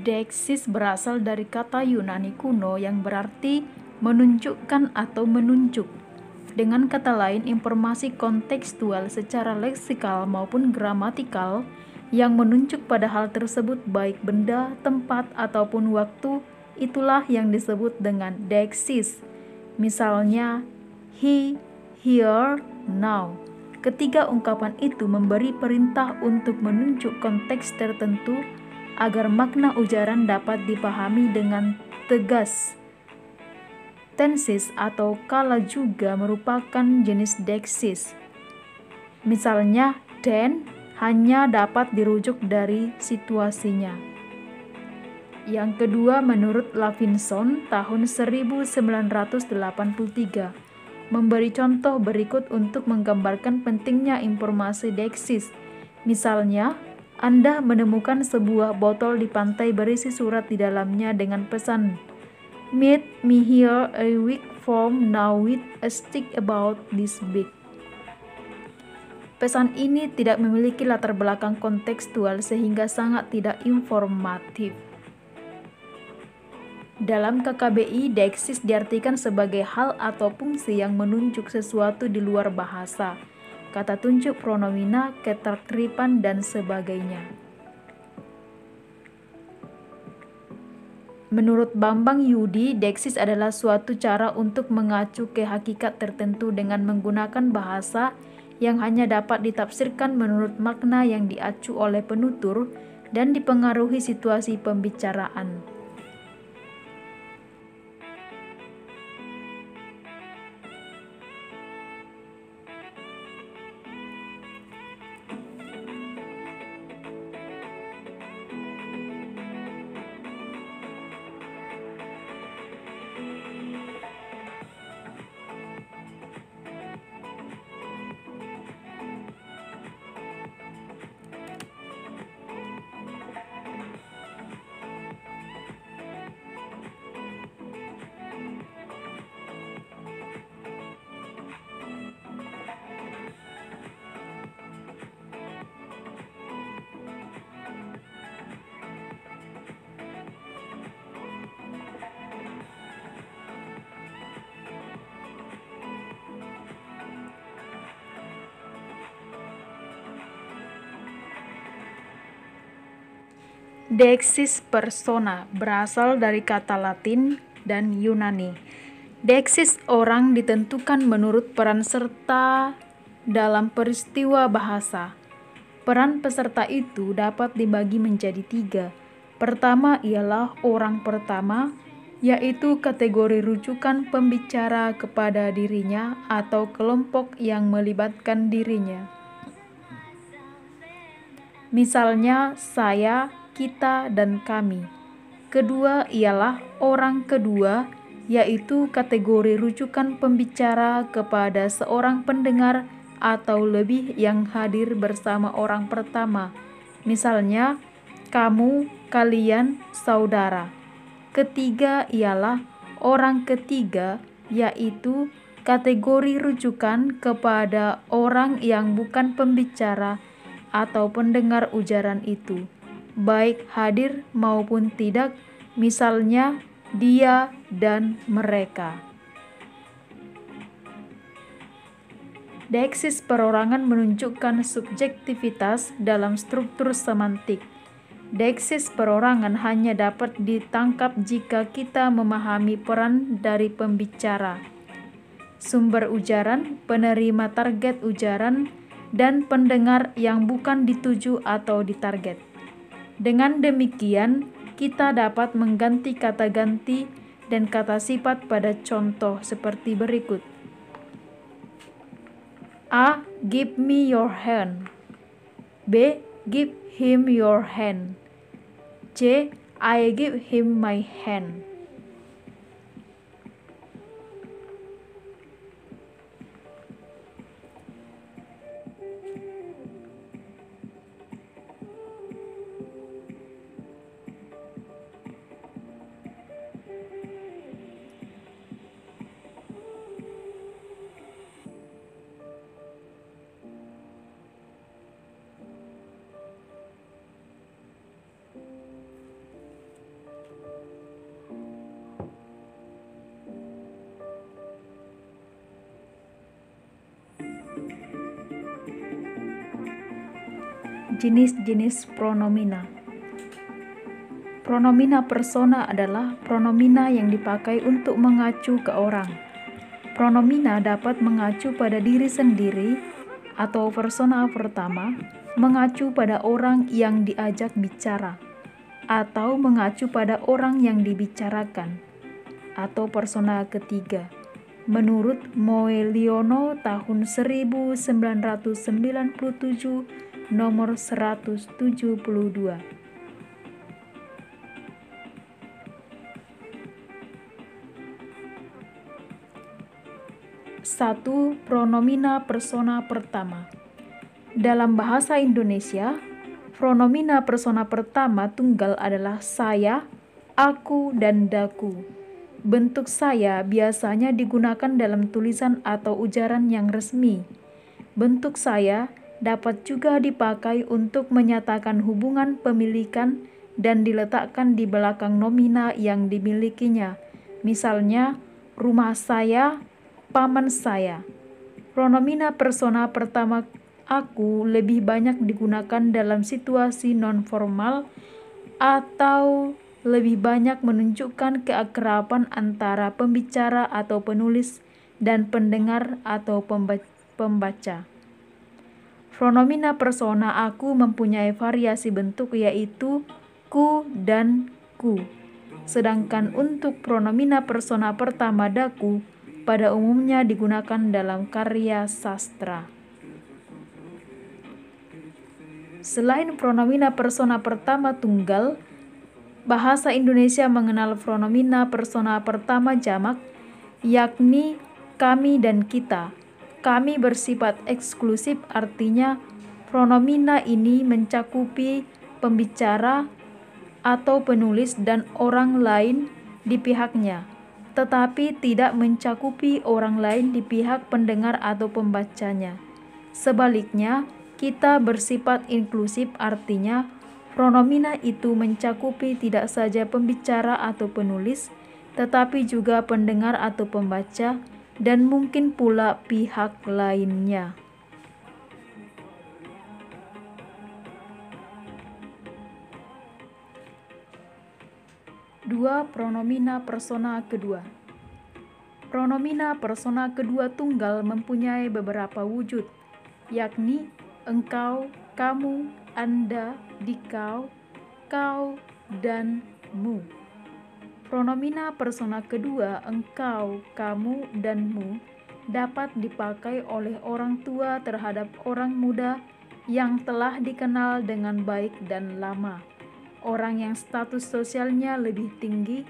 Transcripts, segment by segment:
Deiksis berasal dari kata Yunani kuno yang berarti menunjukkan atau menunjuk. Dengan kata lain, informasi kontekstual secara leksikal maupun gramatikal yang menunjuk pada hal tersebut baik benda, tempat, ataupun waktu, itulah yang disebut dengan deiksis. Misalnya, he, here, now. Ketiga ungkapan itu memberi perintah untuk menunjuk konteks tertentu agar makna ujaran dapat dipahami dengan tegas. Tenses atau kala juga merupakan jenis deiksis. Misalnya, then hanya dapat dirujuk dari situasinya. Yang kedua, menurut Levinson tahun 1983, memberi contoh berikut untuk menggambarkan pentingnya informasi deiksis. Misalnya, Anda menemukan sebuah botol di pantai berisi surat di dalamnya dengan pesan, "Meet me here a week from now with a stick about this big." Pesan ini tidak memiliki latar belakang kontekstual sehingga sangat tidak informatif. Dalam KKBI, deiksis diartikan sebagai hal atau fungsi yang menunjuk sesuatu di luar bahasa, kata tunjuk pronomina, keterkaitan, dan sebagainya. Menurut Bambang Yudi, deiksis adalah suatu cara untuk mengacu ke hakikat tertentu dengan menggunakan bahasa yang hanya dapat ditafsirkan menurut makna yang diacu oleh penutur dan dipengaruhi situasi pembicaraan. Deiksis persona berasal dari kata Latin dan Yunani. Deiksis orang ditentukan menurut peran serta dalam peristiwa bahasa. Peran peserta itu dapat dibagi menjadi 3. Pertama ialah orang pertama, yaitu kategori rujukan pembicara kepada dirinya atau kelompok yang melibatkan dirinya. Misalnya, saya, kita, dan kami. Kedua ialah orang kedua, yaitu kategori rujukan pembicara kepada seorang pendengar atau lebih yang hadir bersama orang pertama. Misalnya, kamu, kalian, saudara. Ketiga ialah orang ketiga, yaitu kategori rujukan kepada orang yang bukan pembicara atau pendengar ujaran itu, baik hadir maupun tidak, misalnya dia dan mereka. Deiksis perorangan menunjukkan subjektivitas dalam struktur semantik. Deiksis perorangan hanya dapat ditangkap jika kita memahami peran dari pembicara, sumber ujaran, penerima target ujaran, dan pendengar yang bukan dituju atau ditarget. Dengan demikian, kita dapat mengganti kata ganti dan kata sifat pada contoh seperti berikut. A. Give me your hand. B. Give him your hand. C. I give him my hand. Jenis-jenis pronomina. Pronomina persona adalah pronomina yang dipakai untuk mengacu ke orang. Pronomina dapat mengacu pada diri sendiri atau persona pertama, mengacu pada orang yang diajak bicara, atau mengacu pada orang yang dibicarakan, atau persona ketiga. Menurut Moeliono tahun 1997 nomor 172. 1. Pronomina persona pertama. Dalam bahasa Indonesia, pronomina persona pertama tunggal adalah saya, aku, dan daku. Bentuk saya biasanya digunakan dalam tulisan atau ujaran yang resmi. Bentuk saya dapat juga dipakai untuk menyatakan hubungan pemilikan dan diletakkan di belakang nomina yang dimilikinya. Misalnya, rumah saya, paman saya. Pronomina persona pertama aku lebih banyak digunakan dalam situasi non-formal atau lebih banyak menunjukkan keakraban antara pembicara atau penulis dan pendengar atau pembaca. Pronomina persona aku mempunyai variasi bentuk yaitu ku dan ku. Sedangkan untuk pronomina persona pertama daku pada umumnya digunakan dalam karya sastra. Selain pronomina persona pertama tunggal, bahasa Indonesia mengenal pronomina persona pertama jamak, yakni kami dan kita. Kami bersifat eksklusif, artinya pronomina ini mencakupi pembicara atau penulis dan orang lain di pihaknya, tetapi tidak mencakupi orang lain di pihak pendengar atau pembacanya. Sebaliknya, kita bersifat inklusif, artinya pronomina itu mencakupi tidak saja pembicara atau penulis, tetapi juga pendengar atau pembaca, dan mungkin pula pihak lainnya. Dua. Pronomina persona kedua. Pronomina persona kedua tunggal mempunyai beberapa wujud, yakni engkau, kamu, anda, dikau, kau, dan mu. Pronomina persona kedua engkau, kamu, dan mu dapat dipakai oleh orang tua terhadap orang muda yang telah dikenal dengan baik dan lama, orang yang status sosialnya lebih tinggi,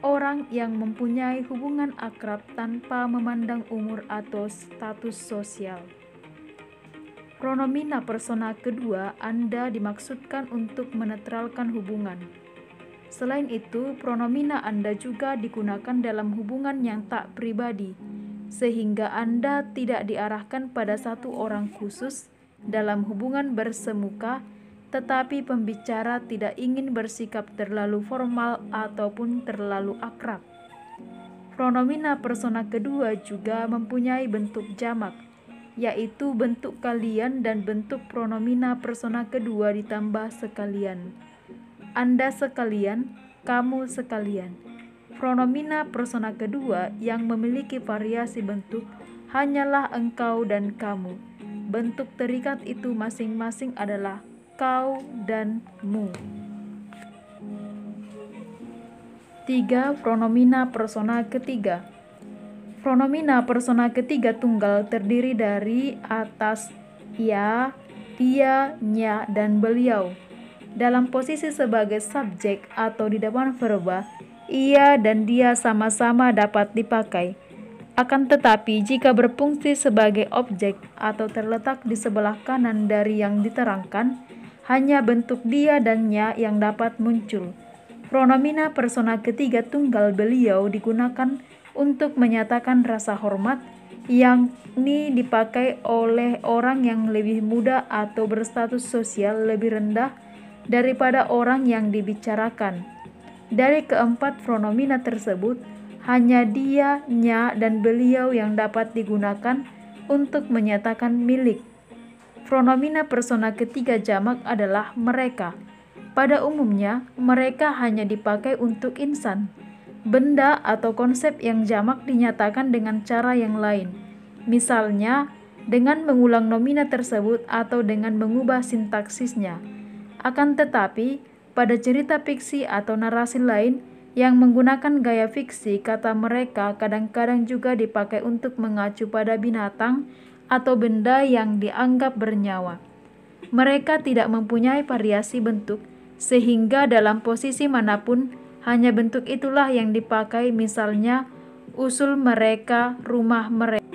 orang yang mempunyai hubungan akrab tanpa memandang umur atau status sosial. Pronomina persona kedua Anda dimaksudkan untuk menetralkan hubungan. Selain itu, pronomina Anda juga digunakan dalam hubungan yang tak pribadi, sehingga Anda tidak diarahkan pada satu orang khusus dalam hubungan bersemuka, tetapi pembicara tidak ingin bersikap terlalu formal ataupun terlalu akrab. Pronomina persona kedua juga mempunyai bentuk jamak, yaitu bentuk kalian dan bentuk pronomina persona kedua ditambah sekalian. Anda sekalian, kamu sekalian. Pronomina persona kedua yang memiliki variasi bentuk hanyalah engkau dan kamu. Bentuk terikat itu masing-masing adalah kau dan mu. 3. Pronomina persona ketiga. Pronomina persona ketiga tunggal terdiri dari atas ya, dia, nya, dan beliau. Dalam posisi sebagai subjek atau di depan verba, ia dan dia sama-sama dapat dipakai. Akan tetapi, jika berfungsi sebagai objek atau terletak di sebelah kanan dari yang diterangkan, hanya bentuk dia dan nya yang dapat muncul. Pronomina persona ketiga tunggal beliau digunakan untuk menyatakan rasa hormat, yakni dipakai oleh orang yang lebih muda atau berstatus sosial lebih rendah daripada orang yang dibicarakan. Dari keempat pronomina tersebut, hanya dia, nya, dan beliau yang dapat digunakan untuk menyatakan milik. Pronomina persona ketiga jamak adalah mereka. Pada umumnya, mereka hanya dipakai untuk insan. Benda atau konsep yang jamak dinyatakan dengan cara yang lain. Misalnya, dengan mengulang nomina tersebut atau dengan mengubah sintaksisnya. Akan tetapi, pada cerita fiksi atau narasi lain yang menggunakan gaya fiksi, kata mereka kadang-kadang juga dipakai untuk mengacu pada binatang atau benda yang dianggap bernyawa. Mereka tidak mempunyai variasi bentuk, sehingga dalam posisi manapun hanya bentuk itulah yang dipakai, misalnya usul mereka, rumah mereka.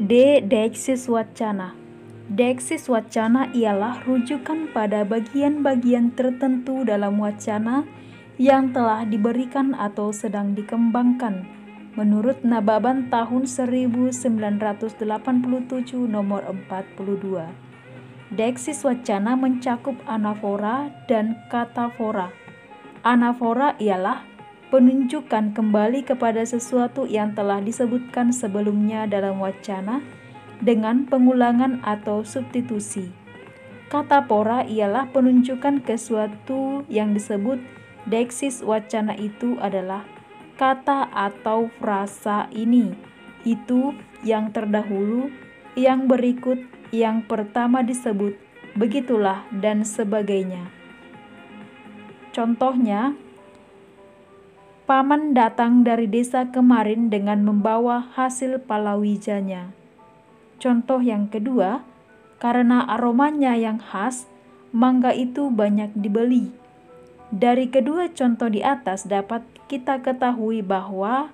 D. Deiksis wacana. Deiksis wacana ialah rujukan pada bagian-bagian tertentu dalam wacana yang telah diberikan atau sedang dikembangkan. Menurut Nababan tahun 1987 nomor 42. Deiksis wacana mencakup anafora dan katafora. Anafora ialah penunjukan kembali kepada sesuatu yang telah disebutkan sebelumnya dalam wacana dengan pengulangan atau substitusi. Katafora ialah penunjukan ke sesuatu yang disebut. Deiksis wacana itu adalah kata atau frasa ini, itu, yang terdahulu, yang berikut, yang pertama disebut, begitulah, dan sebagainya. Contohnya, paman datang dari desa kemarin dengan membawa hasil palawijanya. Contoh yang kedua, karena aromanya yang khas, mangga itu banyak dibeli. Dari kedua contoh di atas dapat kita ketahui bahwa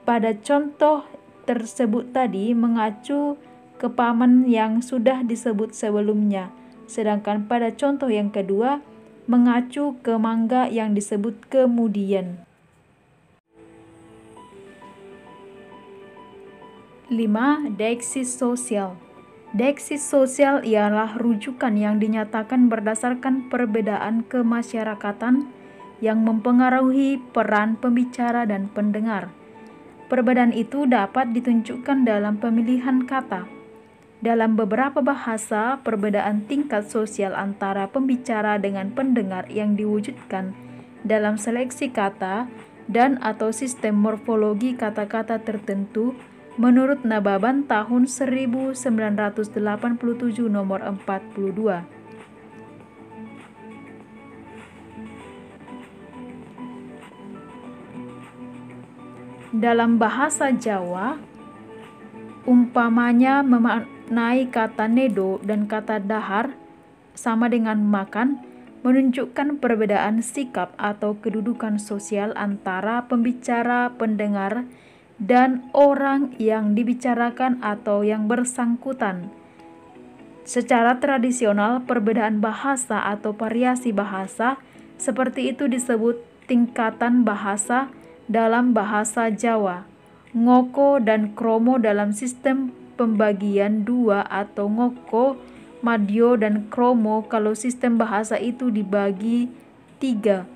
pada contoh tersebut tadi mengacu ke paman yang sudah disebut sebelumnya, sedangkan pada contoh yang kedua mengacu ke mangga yang disebut kemudian. 5. Deiksis sosial. Deiksis sosial ialah rujukan yang dinyatakan berdasarkan perbedaan kemasyarakatan yang mempengaruhi peran pembicara dan pendengar. Perbedaan itu dapat ditunjukkan dalam pemilihan kata. Dalam beberapa bahasa, perbedaan tingkat sosial antara pembicara dengan pendengar yang diwujudkan dalam seleksi kata dan atau sistem morfologi kata-kata tertentu menurut Nababan tahun 1987 nomor 42. Dalam bahasa Jawa, umpamanya memaknai kata nedo dan kata dahar sama dengan makan, menunjukkan perbedaan sikap atau kedudukan sosial antara pembicara, pendengar, dan orang yang dibicarakan atau yang bersangkutan. Secara tradisional, perbedaan bahasa atau variasi bahasa seperti itu disebut tingkatan bahasa dalam bahasa Jawa. Ngoko dan kromo dalam sistem pembagian dua atau ngoko madyo, dan kromo kalau sistem bahasa itu dibagi 3,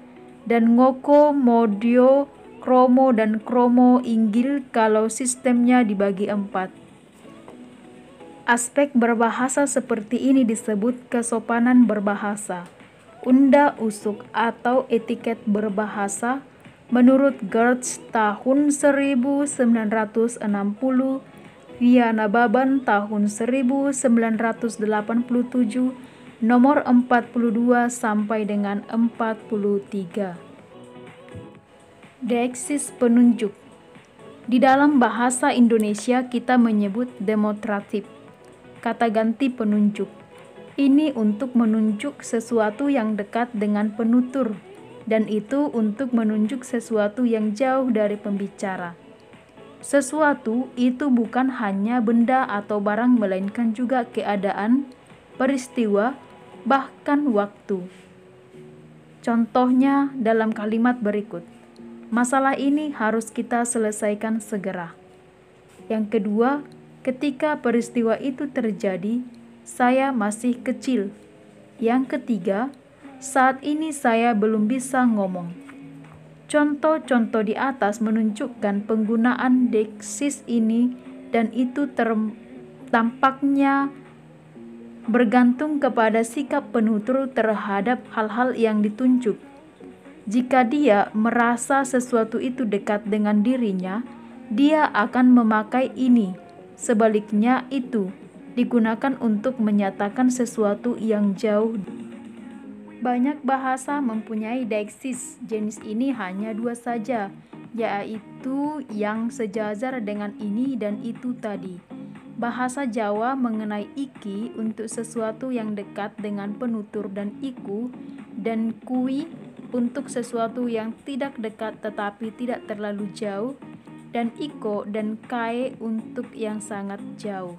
dan ngoko, modyo, kromo, dan kromo inggil kalau sistemnya dibagi 4. Aspek berbahasa seperti ini disebut kesopanan berbahasa. Unda usuk atau etiket berbahasa menurut Gertz tahun 1960, Via Nababan tahun 1987, nomor 42 sampai dengan 43. Deeksis penunjuk. Di dalam bahasa Indonesia kita menyebut demonstratif, kata ganti penunjuk. Ini untuk menunjuk sesuatu yang dekat dengan penutur, dan itu untuk menunjuk sesuatu yang jauh dari pembicara. Sesuatu itu bukan hanya benda atau barang, melainkan juga keadaan, peristiwa, bahkan waktu. Contohnya dalam kalimat berikut. Masalah ini harus kita selesaikan segera. Yang kedua, ketika peristiwa itu terjadi, saya masih kecil. Yang ketiga, saat ini saya belum bisa ngomong. Contoh-contoh di atas menunjukkan penggunaan deeksis ini, dan itu tampaknya bergantung kepada sikap penutur terhadap hal-hal yang ditunjuk. Jika dia merasa sesuatu itu dekat dengan dirinya, dia akan memakai ini. Sebaliknya, itu digunakan untuk menyatakan sesuatu yang jauh. Banyak bahasa mempunyai deeksis. Jenis ini hanya 2 saja, yaitu yang sejajar dengan ini dan itu tadi. Bahasa Jawa mengenai iki untuk sesuatu yang dekat dengan penutur, dan iku dan kui untuk sesuatu yang tidak dekat tetapi tidak terlalu jauh, dan iko dan kae untuk yang sangat jauh.